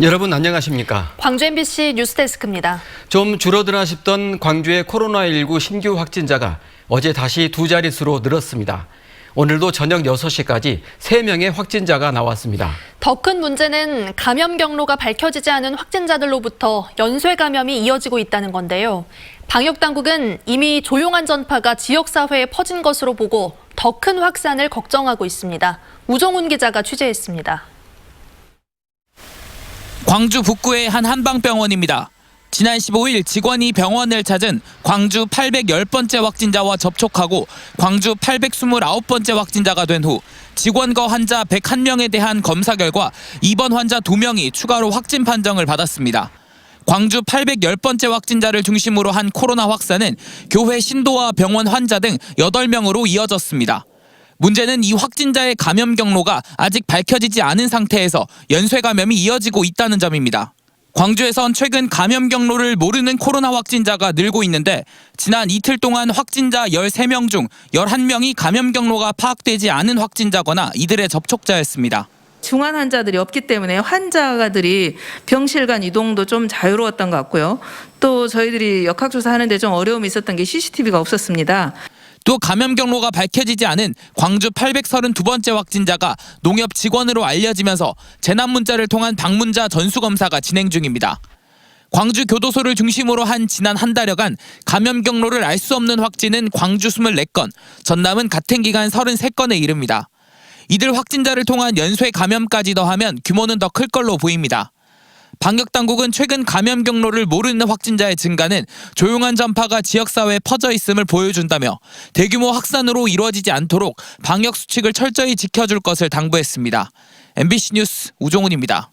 여러분 안녕하십니까? 광주 MBC 뉴스데스크입니다. 좀 줄어드나 싶던 광주의 코로나19 신규 확진자가 어제 다시 두 자릿수로 늘었습니다. 오늘도 저녁 6시까지 3명의 확진자가 나왔습니다. 더 큰 문제는 감염 경로가 밝혀지지 않은 확진자들로부터 연쇄 감염이 이어지고 있다는 건데요. 방역당국은 이미 조용한 전파가 지역사회에 퍼진 것으로 보고 더 큰 확산을 걱정하고 있습니다. 우종훈 기자가 취재했습니다. 광주 북구의 한 한방병원입니다. 지난 15일 직원이 병원을 찾은 광주 810번째 확진자와 접촉하고 광주 829번째 확진자가 된 후 직원과 환자 101명에 대한 검사 결과 입원 환자 2명이 추가로 확진 판정을 받았습니다. 광주 810번째 확진자를 중심으로 한 코로나 확산은 교회 신도와 병원 환자 등 8명으로 이어졌습니다. 문제는 이 확진자의 감염 경로가 아직 밝혀지지 않은 상태에서 연쇄 감염이 이어지고 있다는 점입니다. 광주에선 최근 감염 경로를 모르는 코로나 확진자가 늘고 있는데 지난 이틀 동안 확진자 13명 중 11명이 감염 경로가 파악되지 않은 확진자거나 이들의 접촉자였습니다. 중환 환자들이 없기 때문에 환자들이 병실 간 이동도 좀 자유로웠던 것 같고요. 또 저희들이 역학조사하는데 좀 어려움이 있었던 게 CCTV가 없었습니다. 또 감염 경로가 밝혀지지 않은 광주 832번째 확진자가 농협 직원으로 알려지면서 재난 문자를 통한 방문자 전수검사가 진행 중입니다. 광주 교도소를 중심으로 한 지난 한 달여간 감염 경로를 알 수 없는 확진은 광주 24건, 전남은 같은 기간 33건에 이릅니다. 이들 확진자를 통한 연쇄 감염까지 더하면 규모는 더 클 걸로 보입니다. 방역당국은 최근 감염 경로를 모르는 확진자의 증가는 조용한 전파가 지역사회에 퍼져 있음을 보여준다며 대규모 확산으로 이루어지지 않도록 방역 수칙을 철저히 지켜줄 것을 당부했습니다. MBC 뉴스 우종훈입니다.